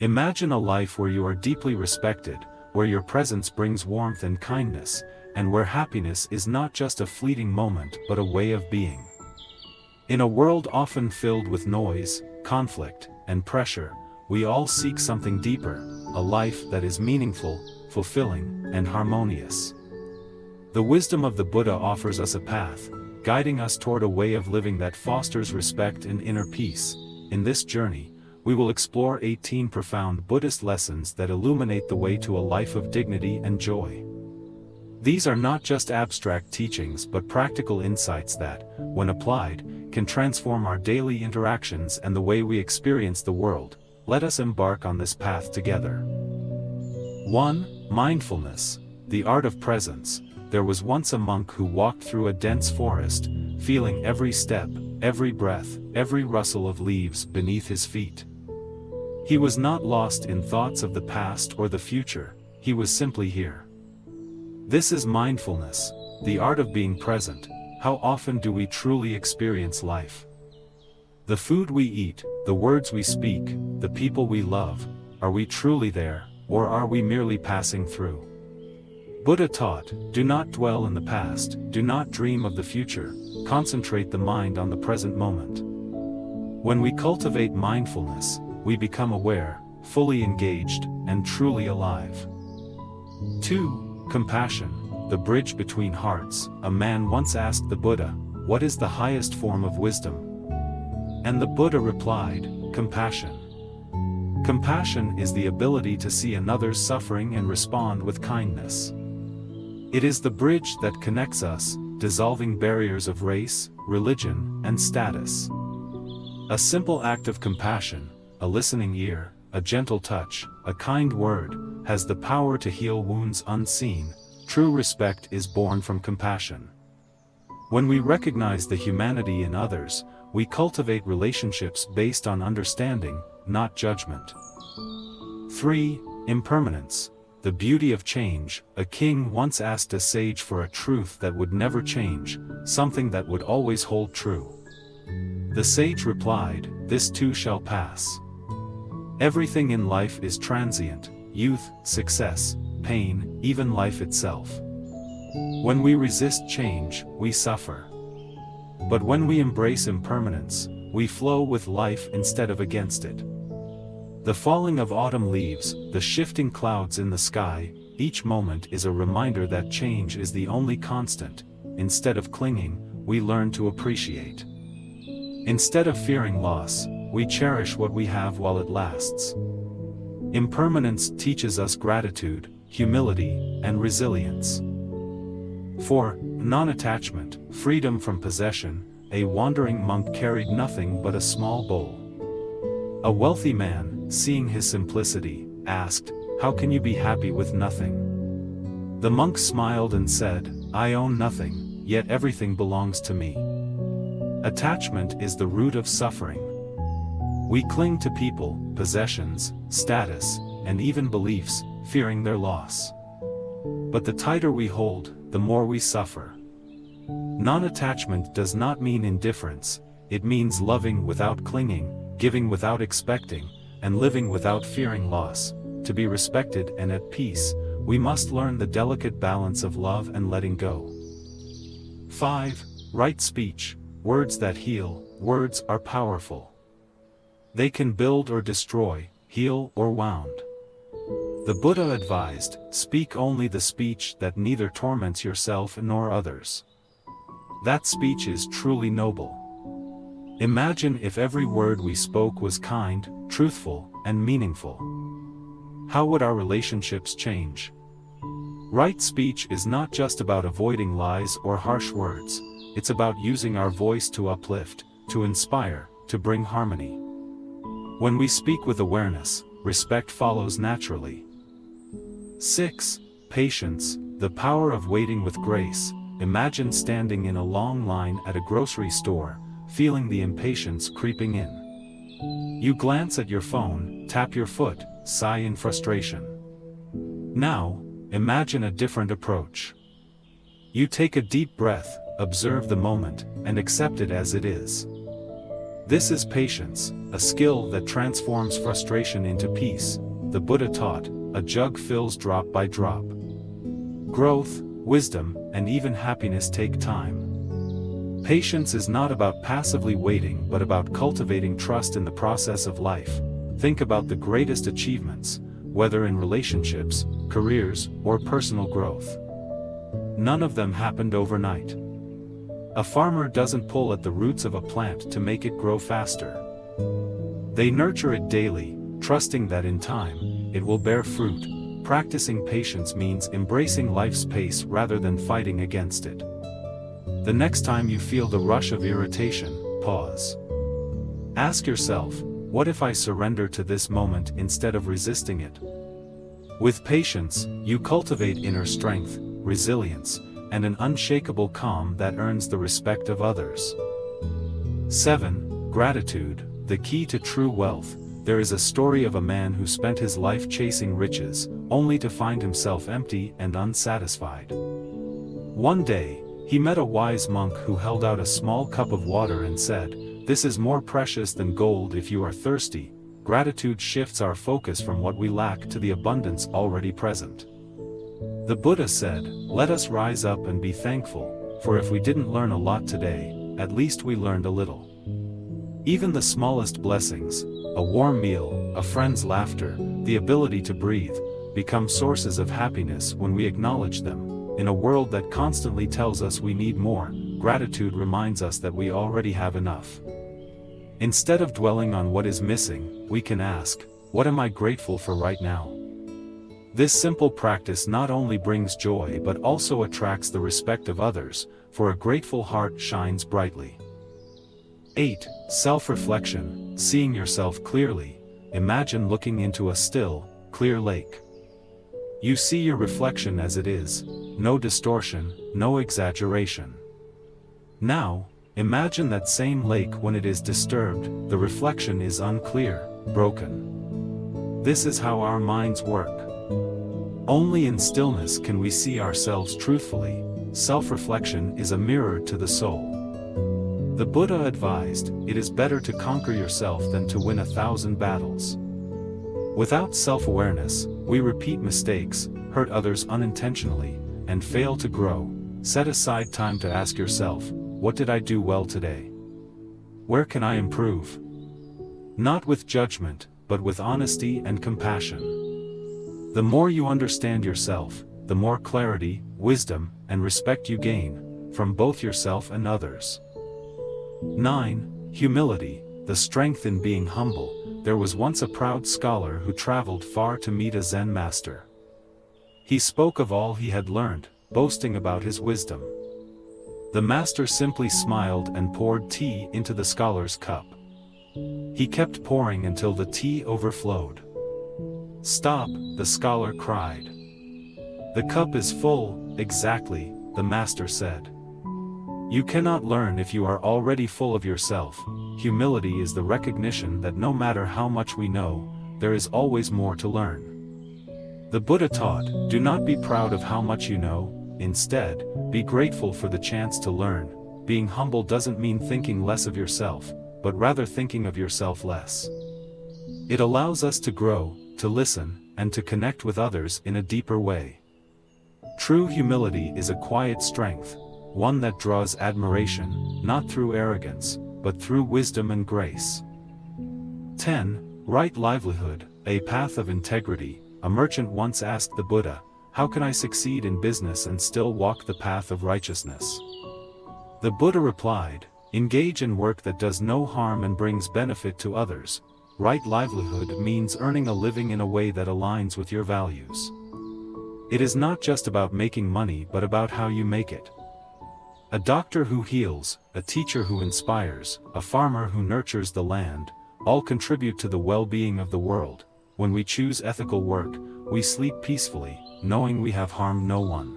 Imagine a life where you are deeply respected, where your presence brings warmth and kindness, and where happiness is not just a fleeting moment but a way of being. In a world often filled with noise, conflict, and pressure, we all seek something deeper, a life that is meaningful, fulfilling, and harmonious. The wisdom of the Buddha offers us a path, guiding us toward a way of living that fosters respect and inner peace. In this journey, we will explore 18 profound Buddhist lessons that illuminate the way to a life of dignity and joy. These are not just abstract teachings but practical insights that, when applied, can transform our daily interactions and the way we experience the world. Let us embark on this path together. 1. Mindfulness, the art of presence. There was once a monk who walked through a dense forest, feeling every step, every breath, every rustle of leaves beneath his feet. He was not lost in thoughts of the past or the future, he was simply here. This is mindfulness, the art of being present. How often do we truly experience life? The food we eat, the words we speak, the people we love, are we truly there, or are we merely passing through? Buddha taught, do not dwell in the past, do not dream of the future, concentrate the mind on the present moment. When we cultivate mindfulness, we become aware, fully engaged, and truly alive. 2. Compassion, the bridge between hearts. A man once asked the Buddha, what is the highest form of wisdom? And the Buddha replied, compassion. Compassion is the ability to see another's suffering and respond with kindness. It is the bridge that connects us, dissolving barriers of race, religion, and status. A simple act of compassion, a listening ear, a gentle touch, a kind word, has the power to heal wounds unseen. True respect is born from compassion. When we recognize the humanity in others, we cultivate relationships based on understanding, not judgment. 3. Impermanence, the beauty of change. A king once asked a sage for a truth that would never change, something that would always hold true. The sage replied, this too shall pass. Everything in life is transient, youth, success, pain, even life itself. When we resist change, we suffer. But when we embrace impermanence, we flow with life instead of against it. The falling of autumn leaves, the shifting clouds in the sky, each moment is a reminder that change is the only constant. Instead of clinging, we learn to appreciate. Instead of fearing loss, we cherish what we have while it lasts. Impermanence teaches us gratitude, humility, and resilience. 4. Non-attachment, freedom from possession. A wandering monk carried nothing but a small bowl. A wealthy man, seeing his simplicity, asked, how can you be happy with nothing? The monk smiled and said, I own nothing, yet everything belongs to me. Attachment is the root of suffering. We cling to people, possessions, status, and even beliefs, fearing their loss. But the tighter we hold, the more we suffer. Non-attachment does not mean indifference, it means loving without clinging, giving without expecting, and living without fearing loss. To be respected and at peace, we must learn the delicate balance of love and letting go. 5. Right speech, words that heal. Words are powerful. They can build or destroy, heal or wound. The Buddha advised, speak only the speech that neither torments yourself nor others. That speech is truly noble. Imagine if every word we spoke was kind, truthful, and meaningful. How would our relationships change? Right speech is not just about avoiding lies or harsh words, it's about using our voice to uplift, to inspire, to bring harmony. When we speak with awareness, respect follows naturally. 6. Patience, the power of waiting with grace. Imagine standing in a long line at a grocery store, feeling the impatience creeping in. You glance at your phone, tap your foot, sigh in frustration. Now, imagine a different approach. You take a deep breath, observe the moment, and accept it as it is. This is patience, a skill that transforms frustration into peace. The Buddha taught, a jug fills drop by drop. Growth, wisdom, and even happiness take time. Patience is not about passively waiting but about cultivating trust in the process of life. Think about the greatest achievements, whether in relationships, careers, or personal growth. None of them happened overnight. A farmer doesn't pull at the roots of a plant to make it grow faster. They nurture it daily, trusting that in time, it will bear fruit. Practicing patience means embracing life's pace rather than fighting against it. The next time you feel the rush of irritation, pause. Ask yourself, what if I surrender to this moment instead of resisting it? With patience, you cultivate inner strength, resilience, and an unshakable calm that earns the respect of others. 7. Gratitude, the key to true wealth. There is a story of a man who spent his life chasing riches, only to find himself empty and unsatisfied. One day, he met a wise monk who held out a small cup of water and said, "This is more precious than gold if you are thirsty." Gratitude shifts our focus from what we lack to the abundance already present. The Buddha said, "Let us rise up and be thankful, for if we didn't learn a lot today, at least we learned a little." Even the smallest blessings, a warm meal, a friend's laughter, the ability to breathe, become sources of happiness when we acknowledge them. In a world that constantly tells us we need more, gratitude reminds us that we already have enough. Instead of dwelling on what is missing, we can ask, what am I grateful for right now? This simple practice not only brings joy but also attracts the respect of others, for a grateful heart shines brightly. 8. Self-reflection, seeing yourself clearly. Imagine looking into a still, clear lake. You see your reflection as it is, no distortion, no exaggeration. Now, imagine that same lake when it is disturbed. The reflection is unclear, broken. This is how our minds work. Only in stillness can we see ourselves truthfully. Self-reflection is a mirror to the soul. The Buddha advised, it is better to conquer yourself than to win 1,000 battles. Without self-awareness, we repeat mistakes, hurt others unintentionally, and fail to grow. Set aside time to ask yourself, what did I do well today? Where can I improve? Not with judgment, but with honesty and compassion. The more you understand yourself, the more clarity, wisdom, and respect you gain, from both yourself and others. 9. Humility, the strength in being humble. There was once a proud scholar who traveled far to meet a Zen master. He spoke of all he had learned, boasting about his wisdom. The master simply smiled and poured tea into the scholar's cup. He kept pouring until the tea overflowed. "Stop," the scholar cried. "The cup is full." "Exactly," the master said. "You cannot learn if you are already full of yourself." Humility is the recognition that no matter how much we know, there is always more to learn. The Buddha taught, do not be proud of how much you know, instead, be grateful for the chance to learn. Being humble doesn't mean thinking less of yourself, but rather thinking of yourself less. It allows us to grow, to listen, and to connect with others in a deeper way. True humility is a quiet strength, one that draws admiration, not through arrogance, but through wisdom and grace. 10. Right livelihood, a path of integrity. A merchant once asked the Buddha, how can I succeed in business and still walk the path of righteousness? The Buddha replied, engage in work that does no harm and brings benefit to others. Right livelihood means earning a living in a way that aligns with your values. It is not just about making money but about how you make it. A doctor who heals, a teacher who inspires, a farmer who nurtures the land, all contribute to the well-being of the world. When we choose ethical work, we sleep peacefully, knowing we have harmed no one.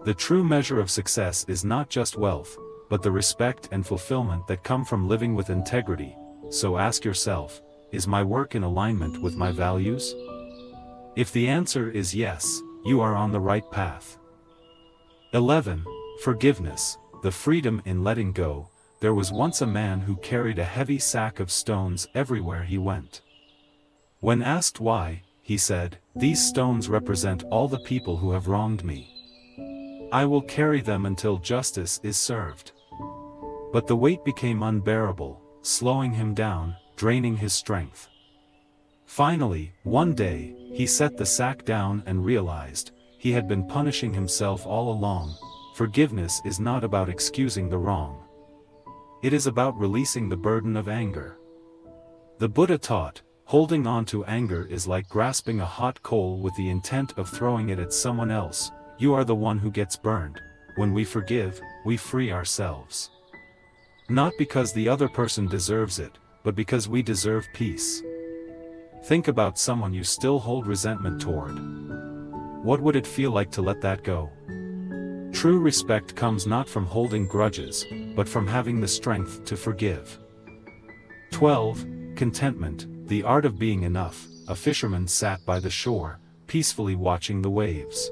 The true measure of success is not just wealth, but the respect and fulfillment that come from living with integrity. So ask yourself, is my work in alignment with my values? If the answer is yes, you are on the right path. 11. Forgiveness, the freedom in letting go. there was once a man who carried a heavy sack of stones everywhere he went. When asked why, he said, "These stones represent all the people who have wronged me. I will carry them until justice is served." But the weight became unbearable, slowing him down, draining his strength. Finally, one day, he set the sack down and realized, he had been punishing himself all along. Forgiveness is not about excusing the wrong. It is about releasing the burden of anger. The Buddha taught, holding on to anger is like grasping a hot coal with the intent of throwing it at someone else. You are the one who gets burned. When we forgive, we free ourselves. Not because the other person deserves it, but because we deserve peace. Think about someone you still hold resentment toward. What would it feel like to let that go? True respect comes not from holding grudges, but from having the strength to forgive. 12. Contentment, the art of being enough. A fisherman sat by the shore, peacefully watching the waves.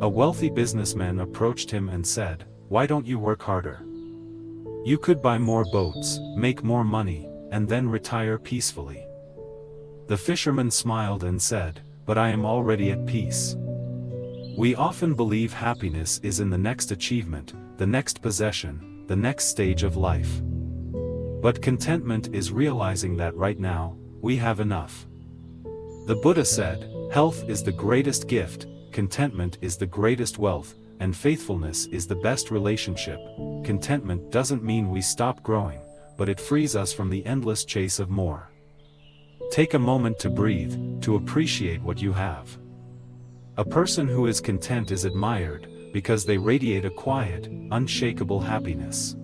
A wealthy businessman approached him and said, "Why don't you work harder? You could buy more boats, make more money, and then retire peacefully." The fisherman smiled and said, "But I am already at peace." We often believe happiness is in the next achievement, the next possession, the next stage of life. But contentment is realizing that right now, we have enough. The Buddha said, "Health is the greatest gift, contentment is the greatest wealth, and faithfulness is the best relationship." Contentment doesn't mean we stop growing, but it frees us from the endless chase of more. Take a moment to breathe, to appreciate what you have. A person who is content is admired, because they radiate a quiet, unshakable happiness.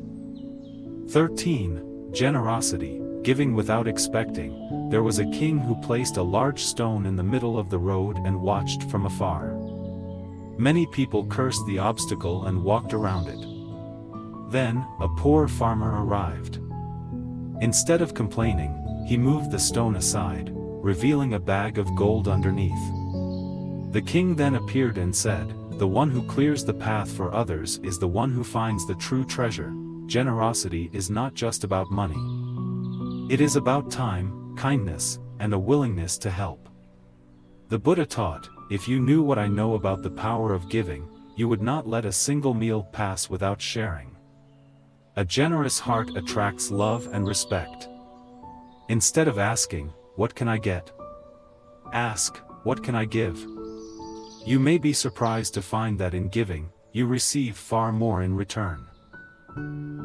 13. Generosity, giving without expecting. There was a king who placed a large stone in the middle of the road and watched from afar. Many people cursed the obstacle and walked around it. Then, a poor farmer arrived. Instead of complaining, he moved the stone aside, revealing a bag of gold underneath. The king then appeared and said, "The one who clears the path for others is the one who finds the true treasure." Generosity is not just about money. It is about time, kindness, and a willingness to help. The Buddha taught, "If you knew what I know about the power of giving, you would not let a single meal pass without sharing." A generous heart attracts love and respect. Instead of asking, "What can I get?" ask, "What can I give?" You may be surprised to find that in giving, you receive far more in return.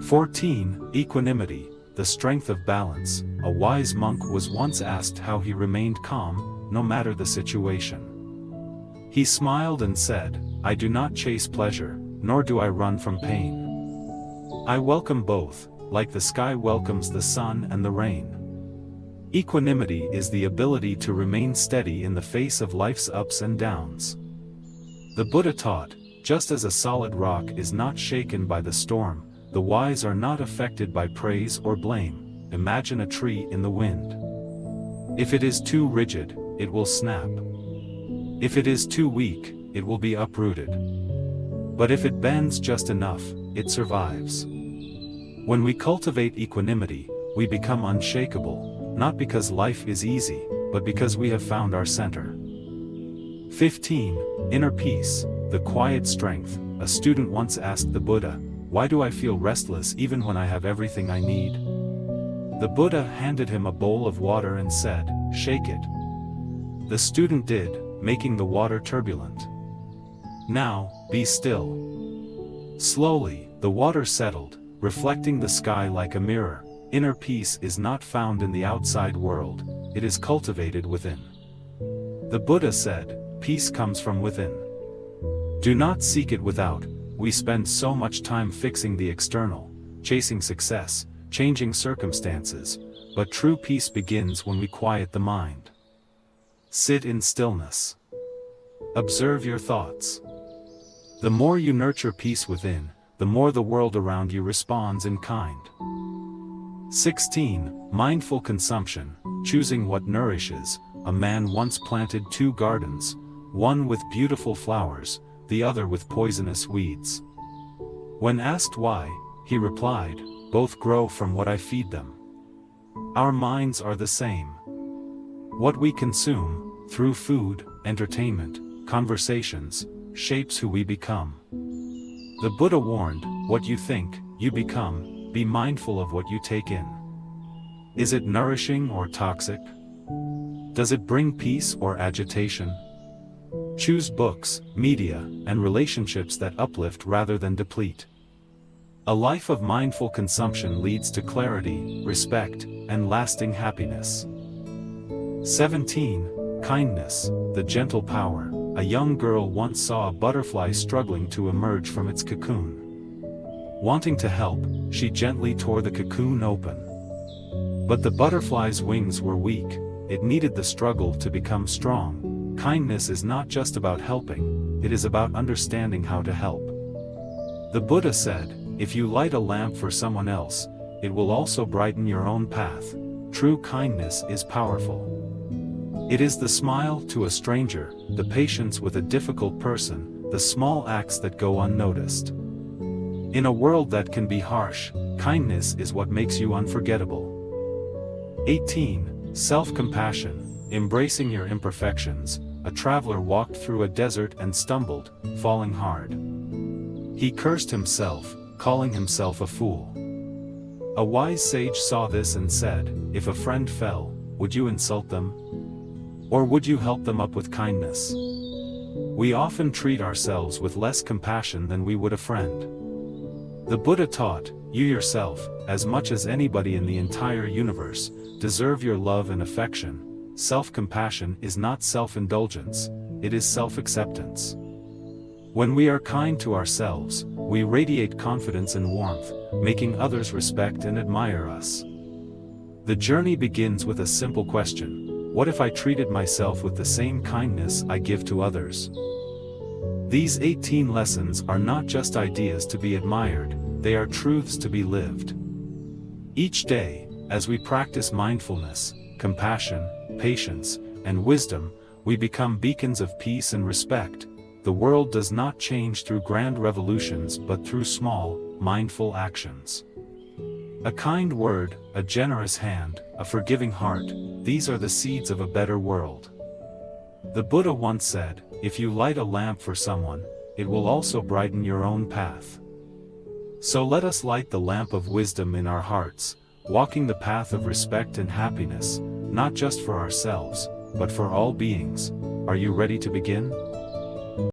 14. Equanimity, the strength of balance. A wise monk was once asked how he remained calm, no matter the situation. He smiled and said, "I do not chase pleasure, nor do I run from pain. I welcome both, like the sky welcomes the sun and the rain." Equanimity is the ability to remain steady in the face of life's ups and downs. The Buddha taught, just as a solid rock is not shaken by the storm, the wise are not affected by praise or blame. Imagine a tree in the wind. If it is too rigid, it will snap. If it is too weak, it will be uprooted. But if it bends just enough, it survives. When we cultivate equanimity, we become unshakable, not because life is easy, but because we have found our center. 15. Inner peace, the quiet strength. A student once asked the Buddha, "Why do I feel restless even when I have everything I need?" The Buddha handed him a bowl of water and said, "Shake it." The student did, making the water turbulent. "Now, be still." Slowly, the water settled, reflecting the sky like a mirror. Inner peace is not found in the outside world, it is cultivated within. The Buddha said, "Peace comes from within. Do not seek it without." We spend so much time fixing the external, chasing success, changing circumstances, but true peace begins when we quiet the mind. Sit in stillness. Observe your thoughts. The more you nurture peace within, the more the world around you responds in kind. 16. Mindful consumption, choosing what nourishes. A man once planted 2 gardens, one with beautiful flowers, the other with poisonous weeds. When asked why, he replied, both grow from what I feed them. Our minds are the same. What we consume, through food, entertainment, conversations, shapes who we become. The Buddha warned, what you think, you become, be mindful of what you take in. Is it nourishing or toxic? Does it bring peace or agitation? Choose books, media, and relationships that uplift rather than deplete. A life of mindful consumption leads to clarity, respect, and lasting happiness. 17. Kindness, the gentle power. A young girl once saw a butterfly struggling to emerge from its cocoon. Wanting to help, she gently tore the cocoon open. But the butterfly's wings were weak, it needed the struggle to become strong. Kindness is not just about helping, it is about understanding how to help. The Buddha said, if you light a lamp for someone else, it will also brighten your own path. True kindness is powerful. It is the smile to a stranger, the patience with a difficult person, the small acts that go unnoticed. In a world that can be harsh, kindness is what makes you unforgettable. 18. Self-compassion, embracing your imperfections. A traveler walked through a desert and stumbled, falling hard. He cursed himself, calling himself a fool. A wise sage saw this and said, if a friend fell, would you insult them? Or would you help them up with kindness? We often treat ourselves with less compassion than we would a friend. The Buddha taught, you yourself, as much as anybody in the entire universe, deserve your love and affection. Self-compassion is not self-indulgence, it is self-acceptance. When we are kind to ourselves, we radiate confidence and warmth, making others respect and admire us. The journey begins with a simple question. What if I treated myself with the same kindness I give to others? These 18 lessons are not just ideas to be admired, they are truths to be lived. Each day, as we practice mindfulness, compassion, patience, and wisdom, we become beacons of peace and respect. The world does not change through grand revolutions but through small, mindful actions. A kind word, a generous hand, a forgiving heart, these are the seeds of a better world. The Buddha once said, if you light a lamp for someone, it will also brighten your own path. So let us light the lamp of wisdom in our hearts, walking the path of respect and happiness, not just for ourselves, but for all beings. Are you ready to begin?